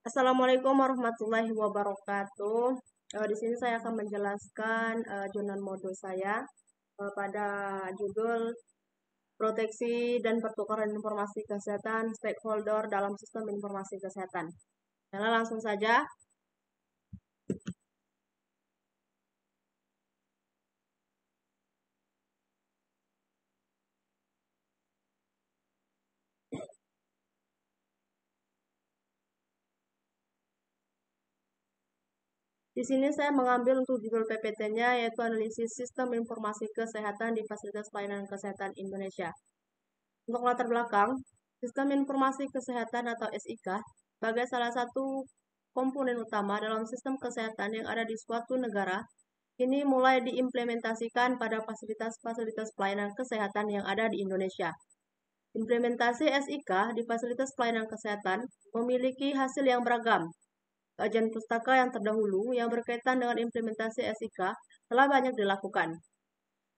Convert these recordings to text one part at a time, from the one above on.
Assalamualaikum warahmatullahi wabarakatuh. Di sini saya akan menjelaskan jurnal modul saya pada judul Proteksi dan Pertukaran Informasi Kesehatan Stakeholder dalam Sistem Informasi Kesehatan. Nah, langsung saja. Di sini saya mengambil untuk judul PPT-nya yaitu Analisis Sistem Informasi Kesehatan di Fasilitas Pelayanan Kesehatan Indonesia. Untuk latar belakang, Sistem Informasi Kesehatan atau SIK sebagai salah satu komponen utama dalam sistem kesehatan yang ada di suatu negara, ini mulai diimplementasikan pada fasilitas-fasilitas pelayanan kesehatan yang ada di Indonesia. Implementasi SIK di fasilitas pelayanan kesehatan memiliki hasil yang beragam. Kajian pustaka yang terdahulu yang berkaitan dengan implementasi SIK telah banyak dilakukan.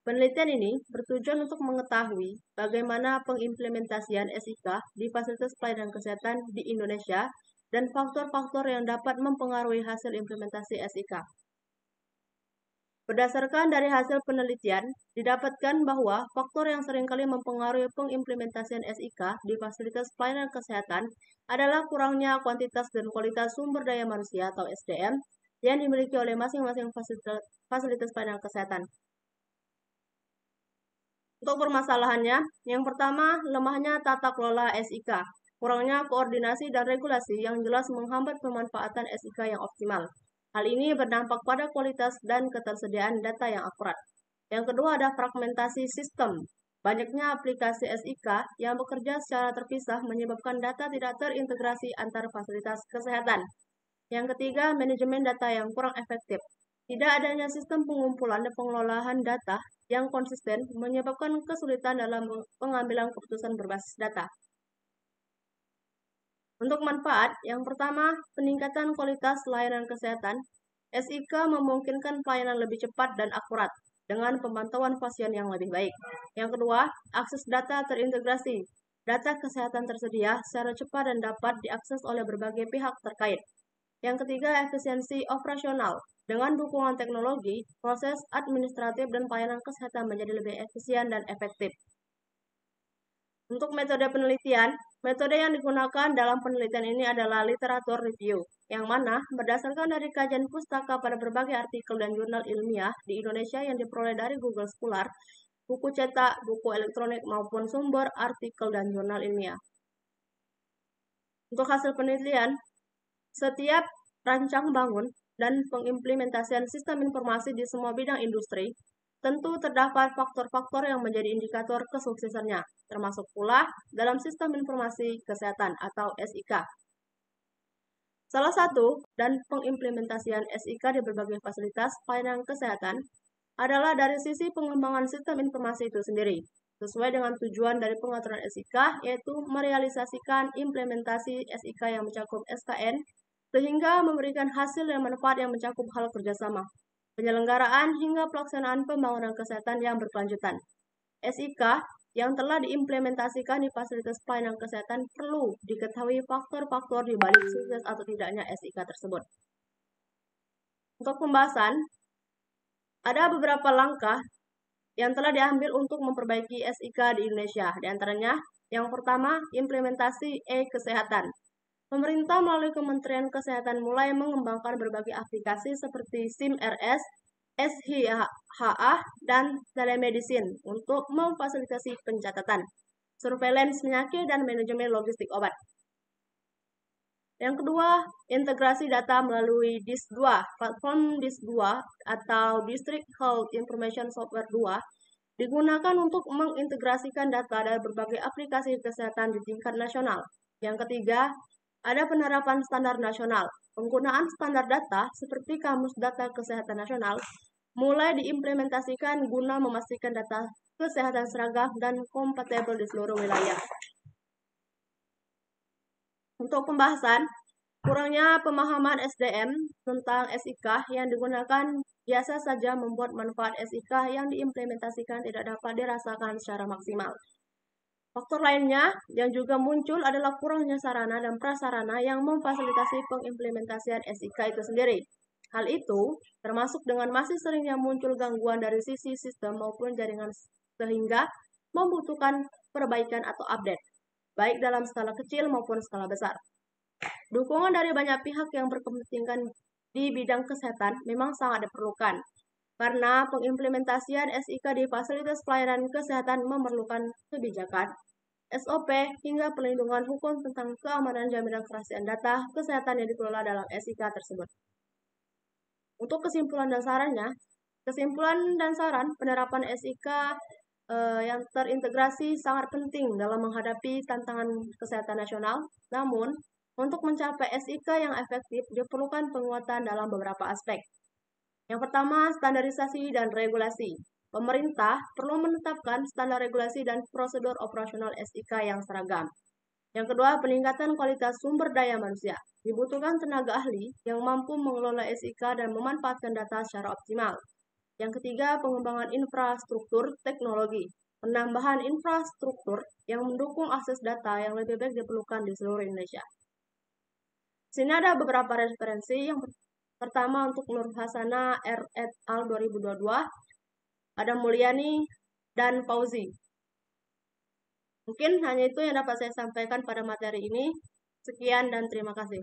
Penelitian ini bertujuan untuk mengetahui bagaimana pengimplementasian SIK di fasilitas pelayanan kesehatan di Indonesia dan faktor-faktor yang dapat mempengaruhi hasil implementasi SIK. Berdasarkan dari hasil penelitian, didapatkan bahwa faktor yang seringkali mempengaruhi pengimplementasian SIK di fasilitas pelayanan kesehatan adalah kurangnya kuantitas dan kualitas sumber daya manusia atau SDM yang dimiliki oleh masing-masing fasilitas pelayanan kesehatan. Untuk permasalahannya, yang pertama, lemahnya tata kelola SIK, kurangnya koordinasi dan regulasi yang jelas menghambat pemanfaatan SIK yang optimal. Hal ini berdampak pada kualitas dan ketersediaan data yang akurat. Yang kedua ada fragmentasi sistem. Banyaknya aplikasi SIK yang bekerja secara terpisah menyebabkan data tidak terintegrasi antar fasilitas kesehatan. Yang ketiga, manajemen data yang kurang efektif. Tidak adanya sistem pengumpulan dan pengelolaan data yang konsisten menyebabkan kesulitan dalam pengambilan keputusan berbasis data. Untuk manfaat, yang pertama, peningkatan kualitas layanan kesehatan. SIK memungkinkan pelayanan lebih cepat dan akurat dengan pemantauan pasien yang lebih baik. Yang kedua, akses data terintegrasi. Data kesehatan tersedia secara cepat dan dapat diakses oleh berbagai pihak terkait. Yang ketiga, efisiensi operasional. Dengan dukungan teknologi, proses administratif dan pelayanan kesehatan menjadi lebih efisien dan efektif. Untuk metode penelitian, metode yang digunakan dalam penelitian ini adalah literatur review, yang mana berdasarkan dari kajian pustaka pada berbagai artikel dan jurnal ilmiah di Indonesia yang diperoleh dari Google Scholar, buku cetak, buku elektronik, maupun sumber artikel dan jurnal ilmiah. Untuk hasil penelitian, setiap rancang bangun dan pengimplementasian sistem informasi di semua bidang industri, tentu terdapat faktor-faktor yang menjadi indikator kesuksesannya, termasuk pula dalam sistem informasi kesehatan atau SIK. Salah satu dan pengimplementasian SIK di berbagai fasilitas pelayanan kesehatan adalah dari sisi pengembangan sistem informasi itu sendiri, sesuai dengan tujuan dari pengaturan SIK, yaitu merealisasikan implementasi SIK yang mencakup SKN, sehingga memberikan hasil dan manfaat yang mencakup hal kerjasama, penyelenggaraan hingga pelaksanaan pembangunan kesehatan yang berkelanjutan. SIK yang telah diimplementasikan di fasilitas pelayanan kesehatan perlu diketahui faktor-faktor di balik sukses atau tidaknya SIK tersebut. Untuk pembahasan, ada beberapa langkah yang telah diambil untuk memperbaiki SIK di Indonesia. Di antaranya, yang pertama, implementasi e-kesehatan. Pemerintah melalui Kementerian Kesehatan mulai mengembangkan berbagai aplikasi seperti SIM-RS, SHA, dan telemedicine untuk memfasilitasi pencatatan, surveillance penyakit, dan manajemen logistik obat. Yang kedua, integrasi data melalui DIS2. Platform DIS2 atau District Health Information Software 2 digunakan untuk mengintegrasikan data dari berbagai aplikasi kesehatan di tingkat nasional. Yang ketiga, ada penerapan standar nasional. Penggunaan standar data seperti Kamus Data Kesehatan Nasional mulai diimplementasikan guna memastikan data kesehatan seragam dan kompatibel di seluruh wilayah. Untuk pembahasan, kurangnya pemahaman SDM tentang SIK yang digunakan biasa saja membuat manfaat SIK yang diimplementasikan tidak dapat dirasakan secara maksimal. Faktor lainnya yang juga muncul adalah kurangnya sarana dan prasarana yang memfasilitasi pengimplementasian SIK itu sendiri. Hal itu termasuk dengan masih seringnya muncul gangguan dari sisi sistem maupun jaringan sehingga membutuhkan perbaikan atau update, baik dalam skala kecil maupun skala besar. Dukungan dari banyak pihak yang berkepentingan di bidang kesehatan memang sangat diperlukan, karena pengimplementasian SIK di fasilitas pelayanan kesehatan memerlukan kebijakan, SOP, hingga perlindungan hukum tentang keamanan jaminan kerahasiaan data kesehatan yang dikelola dalam SIK tersebut. Untuk kesimpulan dan saran, penerapan SIK yang terintegrasi sangat penting dalam menghadapi tantangan kesehatan nasional. Namun, untuk mencapai SIK yang efektif diperlukan penguatan dalam beberapa aspek. Yang pertama, standarisasi dan regulasi. Pemerintah perlu menetapkan standar regulasi dan prosedur operasional SIK yang seragam. Yang kedua, peningkatan kualitas sumber daya manusia. Dibutuhkan tenaga ahli yang mampu mengelola SIK dan memanfaatkan data secara optimal. Yang ketiga, pengembangan infrastruktur teknologi. Penambahan infrastruktur yang mendukung akses data yang lebih baik diperlukan di seluruh Indonesia. Sini ada beberapa referensi. Yang pertama untuk Nur Hasana R. et al. 2022, ada Mulyani dan Fauzi. Mungkin hanya itu yang dapat saya sampaikan pada materi ini. Sekian dan terima kasih.